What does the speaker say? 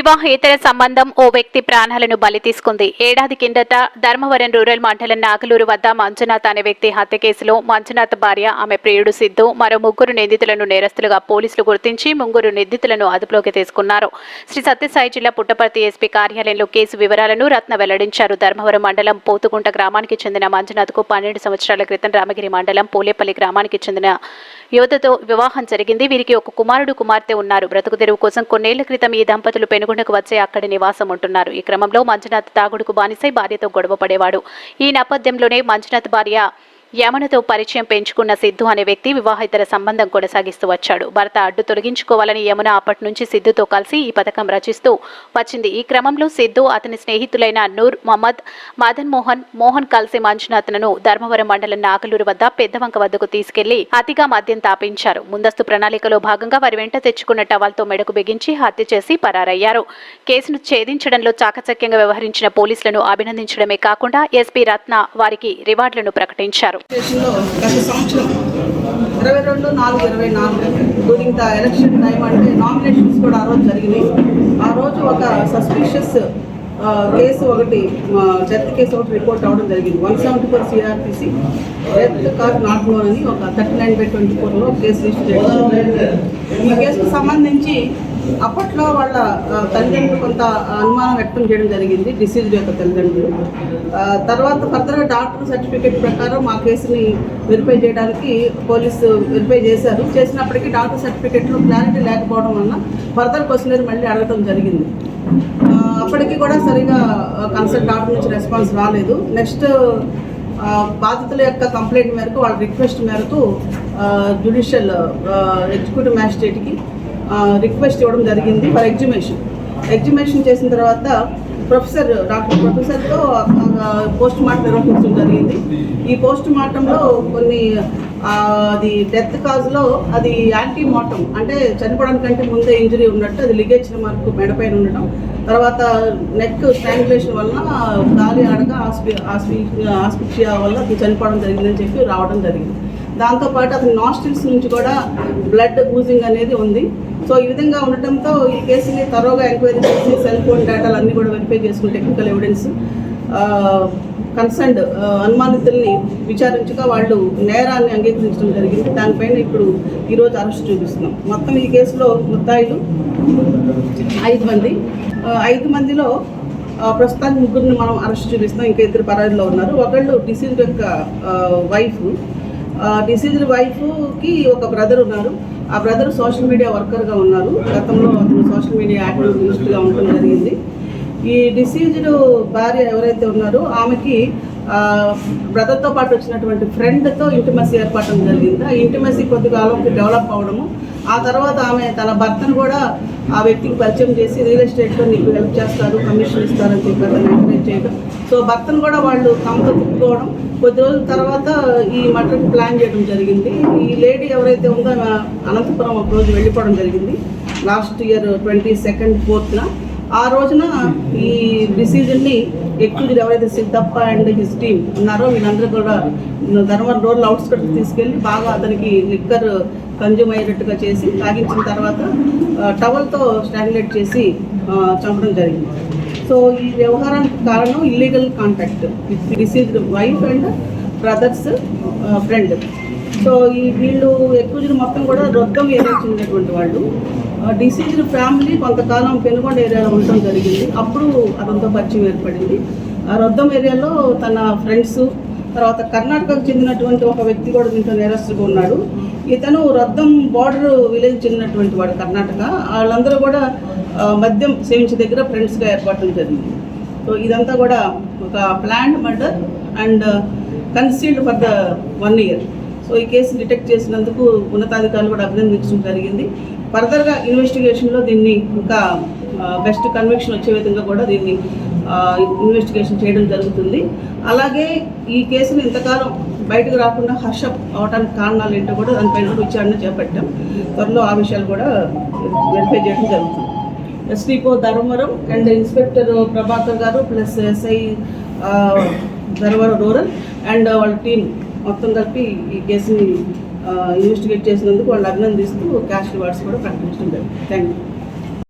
వివాహేతర సంబంధం ఓ వ్యక్తి ప్రాణాలను బలి తీసుకుంది. ఏడాది కిందట ధర్మవరం రూరల్ మండలం నాగలూరు వద్ద మంజునాథ్ అనే వ్యక్తి హత్య కేసులో మంజునాథ్ భార్య, ఆమె ప్రియుడు సిద్ధు, మరో ముగ్గురు నిందితులను నేరస్తులుగా పోలీసులు గుర్తించి ముగ్గురు నిందితులను అదుపులోకి తీసుకున్నారు. శ్రీ సత్యసాయి జిల్లా పుట్టపర్తి ఎస్పీ కార్యాలయంలో కేసు వివరాలను రత్న వెల్లడించారు. ధర్మవరం మండలం పోతుగుంట గ్రామానికి చెందిన మంజునాథ్కు 12 సంవత్సరాల క్రితం రామగిరి మండలం పోలేపల్లి గ్రామానికి చెందిన యువతతో వివాహం జరిగింది. వీరికి ఒక కుమారుడు, కుమార్తె ఉన్నారు. బ్రతుకు తెరువు కోసం కొన్నేళ్ల క్రితం ఈ దంపతులు పెనుగొండకు వచ్చే అక్కడి నివాసం ఉంటున్నారు. ఈ క్రమంలో మంజునాథ్ తాగుడుకు బానిసై భార్యతో గొడవ పడేవాడు. ఈ నేపథ్యంలోనే మంజునాథ్ భార్య యమనతో పరిచయం పెంచుకున్న సిద్ధు అనే వ్యక్తి వివాహేతర సంబంధం కొనసాగిస్తూ వచ్చాడు. భర్త అడ్డు తొలగించుకోవాలని యమున అప్పటి నుంచి సిద్ధుతో కలిసి ఈ పథకం రచిస్తూ వచ్చింది. ఈ క్రమంలో సిద్ధు, అతని స్నేహితులైన నూర్ మహమ్మద్, మదన్ మోహన్ కలిసి మంజునాథ్ను ధర్మవరం మండలం నాగలూరు వద్ద పెద్దవంక వద్దకు తీసుకెళ్లి అతిగా మద్యం తాపించారు. ముందస్తు ప్రణాళికలో భాగంగా వారి వెంట తెచ్చుకున్న టవల్తో మెడకు బిగించి హత్య చేసి పరారయ్యారు. కేసును ఛేదించడంలో చాకచక్యంగా వ్యవహరించిన పోలీసులను అభినందించడమే కాకుండా ఎస్పీ రత్న వారికి రివార్డులను ప్రకటించారు. గత సంవత్సరం 22/4/24 డ్యూరింగ్ ద ఎలక్షన్ టైం అంటే నామినేషన్స్ కూడా ఆ రోజు జరిగినాయి. ఆ రోజు ఒక సస్పిషియస్ కేసు ఒకటి, డెత్ కేసు ఒకటి రిపోర్ట్ అవ్వడం జరిగింది. 174 CRPC death car not known అని ఒక 39/24లో కేసు రిజిస్టర్ చేయడం జరిగింది. ఈ కేసుకు సంబంధించి అప్పట్లో వాళ్ళ తల్లిదండ్రులు కొంత అనుమానం వ్యక్తం చేయడం జరిగింది, డిసీజ్డ్ యొక్క తల్లిదండ్రులు. తర్వాత ఫర్దర్గా డాక్టర్ సర్టిఫికేట్ ప్రకారం ఆ కేసుని వెరిఫై చేయడానికి పోలీసు వెరిఫై చేశారు. చేసినప్పటికీ డాక్టర్ సర్టిఫికేట్లో క్లారిటీ లేకపోవడం వల్ల ఫర్దర్ క్వశ్చనరీ మళ్ళీ అడగడం జరిగింది. అప్పటికి కూడా సరిగా కన్సల్ట్ డాక్టర్ నుంచి రెస్పాన్స్ రాలేదు. నెక్స్ట్ బాధితుల యొక్క కంప్లైంట్ మేరకు, వాళ్ళ రిక్వెస్ట్ మేరకు జ్యుడిషియల్ ఎగ్జిక్యూటివ్ మ్యాజిస్ట్రేట్కి రిక్వెస్ట్ ఇవ్వడం జరిగింది ఫర్ ఎగ్జిమేషన్ చేసిన తర్వాత డాక్టర్ ప్రొఫెసర్తో పోస్ట్ మార్టం నిర్వహించడం జరిగింది. ఈ పోస్ట్ మార్టంలో కొన్ని అది డెత్ కాజ్లో అది యాంటీ మార్టం అంటే చనిపోవడానికంటే ముందే ఇంజరీ ఉన్నట్టు, అది లిగేజ్ మార్కు మెడపైన ఉండటం, తర్వాత నెక్ స్ట్రాంగులేషన్ వలన గాలి ఆడక ఆస్పిక్షియా వల్ల అది చనిపోవడం జరిగిందని చెప్పి రావడం జరిగింది. దాంతోపాటు అతని నాస్ట్రిల్స్ నుంచి కూడా బ్లడ్ ఊజింగ్ అనేది ఉంది. సో ఈ విధంగా ఉండటంతో ఈ కేసుని తరోగా ఎంక్వైరీ చేసి సెల్ ఫోన్ డేటాలు అన్నీ కూడా వెరిఫై చేసుకుని టెక్నికల్ ఎవిడెన్స్ కన్సర్న్డ్ అనుమానితుల్ని విచారించగా వాళ్ళు నేరాన్ని అంగీకరించడం జరిగింది. దానిపైన ఇప్పుడు ఈరోజు అరెస్ట్ చూపిస్తున్నాం. మొత్తం ఈ కేసులో ముద్దాయిలు 5 మంది. 5 మందిలో ప్రస్తుతానికి 3 మనం అరెస్ట్ చూపిస్తున్నాం. ఇంకా 2 పరారీలో ఉన్నారు. ఒకళ్ళు డిసీజ్డ్ యొక్క వైఫ్. డిసీజ్డ్ వైఫ్కి ఒక బ్రదర్ ఉన్నారు. ఆ బ్రదర్ సోషల్ మీడియా వర్కర్గా ఉన్నారు. గతంలో అతను సోషల్ మీడియా యాక్టివిస్ట్గా ఉండడం జరిగింది. ఈ డిసీజ్డ్ భార్య ఎవరైతే ఉన్నారో ఆమెకి బ్రదర్తో పాటు వచ్చినటువంటి ఫ్రెండ్తో ఇంటిమసీ ఏర్పడడం జరిగింది. ఆ ఇంటిమసీ కొద్ది కాలంకి డెవలప్ అవ్వడము, ఆ తర్వాత ఆమె తన భర్తను కూడా ఆ వ్యక్తికి పరిచయం చేసి రియల్ ఎస్టేట్లో నీకు హెల్ప్ చేస్తారు, కమిషన్ ఇస్తారని చెప్పి అతను ఎంకరేజ్ చేయడం. సో భర్తను కూడా వాళ్ళు తమతో తిప్పుకోవడం. కొద్ది రోజుల తర్వాత ఈ మటర్కి ప్లాన్ చేయడం జరిగింది. ఈ లేడీ ఎవరైతే ఉందో అనంతపురం ఒక రోజు వెళ్ళిపోవడం జరిగింది లాస్ట్ ఇయర్ 22nd 4th. ఆ రోజున ఈ డిసీజన్ని ఎక్కువ ఎవరైతే సిద్ధప్ప అండ్ హిస్ టీమ్ ఉన్నారో వీళ్ళందరూ కూడా ధర్మవరం రూరల్ అవుట్స్కట్కి తీసుకెళ్ళి బాగా అతనికి లిక్కర్ కన్జ్యూమ్ అయ్యేటట్టుగా చేసి తాగించిన తర్వాత టవల్తో స్ట్రాంగులేట్ చేసి చంపడం జరిగింది. సో ఈ వ్యవహారానికి కారణం illegal contact with diseased wife and brothers friend. So ఈ వీళ్ళు ఎక్కువ మొత్తం కూడా రొద్దం ఏరియా చెందినటువంటి వాళ్ళు. డిసీజ్డ్ ఫ్యామిలీ కొంతకాలం పెనుగొండ ఏరియాలో ఉండటం జరిగింది. అప్పుడు అతనితో పరిచయం ఏర్పడింది. ఆ రొద్దం ఏరియాలో తన ఫ్రెండ్స్, తర్వాత కర్ణాటకకు చెందినటువంటి ఒక వ్యక్తి కూడా దీంట్లో నేరస్తుగా ఉన్నాడు. ఇతను రొద్దం బార్డర్ విలేజ్ చెందినటువంటి వాడు కర్ణాటక. వాళ్ళందరూ కూడా మద్యం సేవించే దగ్గర ఫ్రెండ్స్గా ఏర్పడటం జరిగింది. సో ఇదంతా కూడా ఒక planned murder and concealed for the 1 year. So ఈ కేసు డిటెక్ట్ చేసినందుకు ఉన్నతాధికారులు కూడా అభినందించడం జరిగింది. ఫర్దర్గా ఇన్వెస్టిగేషన్లో దీన్ని ఇంకా బెస్ట్ కన్విక్షన్ వచ్చే విధంగా కూడా దీన్ని ఇన్వెస్టిగేషన్ చేయడం జరుగుతుంది. అలాగే ఈ కేసును ఇంతకాలం బయటకు రాకుండా హర్షప్ అవడానికి కారణాలు ఏంటో కూడా దానిపైన విచారణ చేపట్టాం. త్వరలో ఆ విషయాలు కూడా వెరిఫై చేయడం జరుగుతుంది. SPO Dharmavaram and inspector Prabhakar గారు plus SI Dharmavaram rural and వాళ్ళ టీం మొత్తం కలిపి ఈ కేసుని ఇన్వెస్టిగేట్ చేసినందుకు వాళ్ళు అభినందిస్తూ క్యాష్ రివార్డ్స్ కూడా ప్రకటించడం జరిగింది. Thank you.